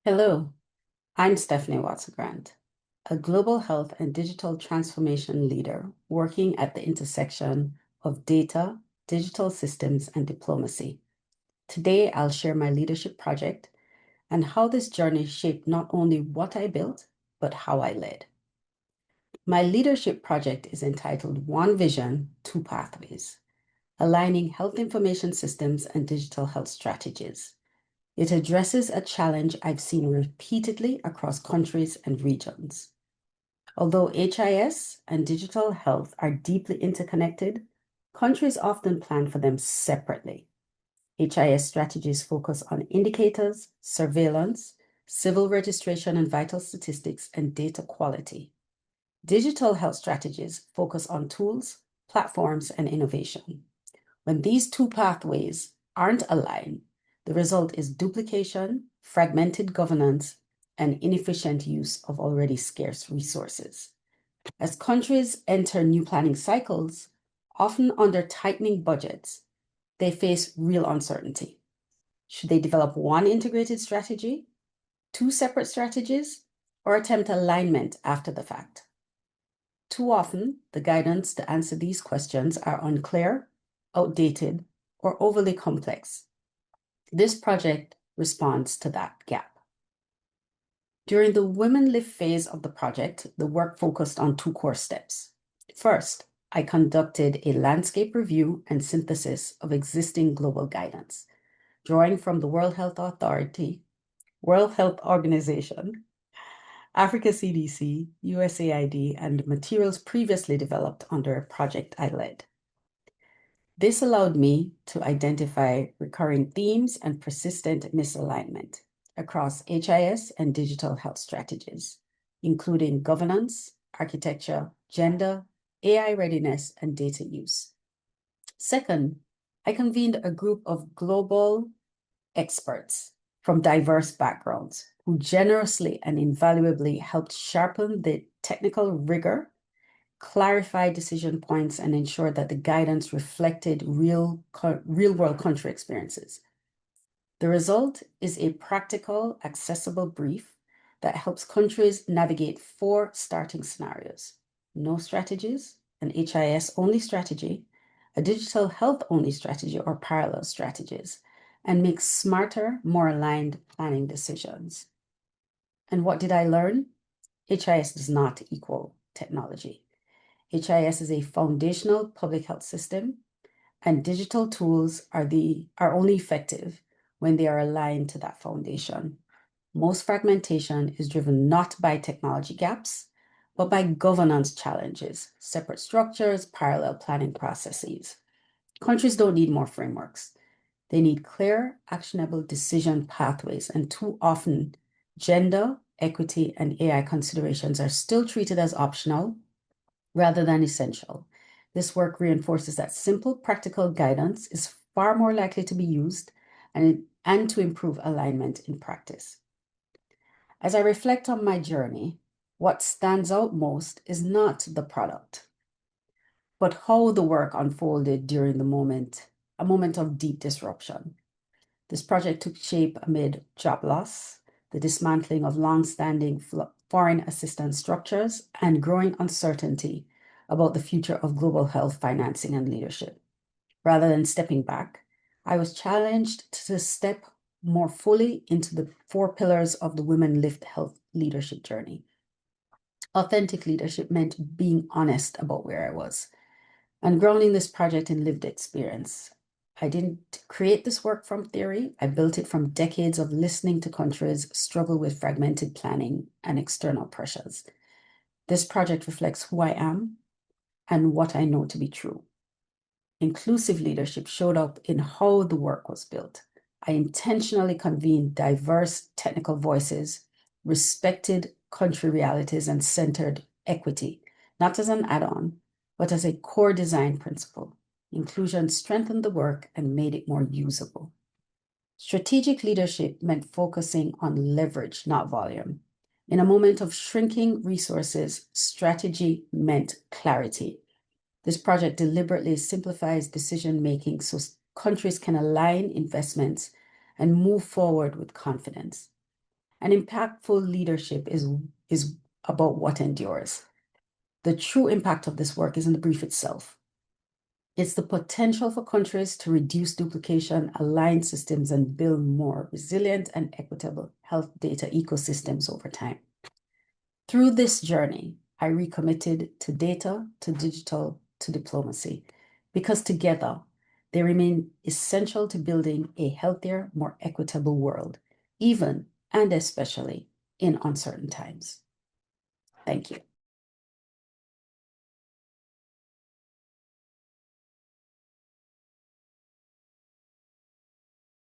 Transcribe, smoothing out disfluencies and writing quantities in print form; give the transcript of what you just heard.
Hello, I'm Stephanie Watson Grant, a global health and digital transformation leader working at the intersection of data, digital systems, and diplomacy. Today, I'll share my leadership project and how this journey shaped not only what I built, but how I led. My leadership project is entitled One Vision, Two Pathways, aligning health information systems and digital health strategies. It addresses a challenge I've seen repeatedly across countries and regions. Although HIS and digital health are deeply interconnected, countries often plan for them separately. HIS strategies focus on indicators, surveillance, civil registration and vital statistics, and data quality. Digital health strategies focus on tools, platforms, and innovation. When these two pathways aren't aligned, the result is duplication, fragmented governance, and inefficient use of already scarce resources. As countries enter new planning cycles, often under tightening budgets, they face real uncertainty. Should they develop one integrated strategy, two separate strategies, or attempt alignment after the fact? Too often, the guidance to answer these questions are unclear, outdated, or overly complex. This project responds to that gap. During the Women Live phase of the project, the work focused on two core steps. First, I conducted a landscape review and synthesis of existing global guidance, drawing from the World Health Authority, World Health Organization, Africa CDC, USAID, and materials previously developed under a project I led. This allowed me to identify recurring themes and persistent misalignment across HIS and digital health strategies, including governance, architecture, gender, AI readiness, and data use. Second, I convened a group of global experts from diverse backgrounds who generously and invaluably helped sharpen the technical rigor, clarify decision points, and ensure that the guidance reflected real-world country experiences. The result is a practical, accessible brief that helps countries navigate four starting scenarios: no strategies, an HIS-only strategy, a digital health-only strategy, or parallel strategies, and make smarter, more aligned planning decisions. And what did I learn? HIS does not equal technology. HIS is a foundational public health system, and digital tools are only effective when they are aligned to that foundation. Most fragmentation is driven not by technology gaps, but by governance challenges, separate structures, parallel planning processes. Countries don't need more frameworks. They need clear, actionable decision pathways, and too often, gender, equity, and AI considerations are still treated as optional rather than essential. This work reinforces that simple, practical guidance is far more likely to be used and to improve alignment in practice. As I reflect on my journey, what stands out most is not the product, but how the work unfolded during a moment of deep disruption. This project took shape amid job loss, the dismantling of long-standing foreign assistance structures, and growing uncertainty about the future of global health financing and leadership. Rather than stepping back, I was challenged to step more fully into the four pillars of the Women Lift Health leadership journey. Authentic leadership meant being honest about where I was and grounding this project in lived experience. I didn't create this work from theory. I built it from decades of listening to countries struggle with fragmented planning and external pressures. This project reflects who I am and what I know to be true. Inclusive leadership showed up in how the work was built. I intentionally convened diverse technical voices, respected country realities, and centered equity, not as an add-on, but as a core design principle. Inclusion strengthened the work and made it more usable. Strategic leadership meant focusing on leverage, not volume. In a moment of shrinking resources, strategy meant clarity. This project deliberately simplifies decision-making so countries can align investments and move forward with confidence. And impactful leadership is about what endures. The true impact of this work is in the brief itself. It's the potential for countries to reduce duplication, align systems, and build more resilient and equitable health data ecosystems over time. Through this journey, I recommitted to data, to digital, to diplomacy, because together they remain essential to building a healthier, more equitable world, even and especially in uncertain times. Thank you.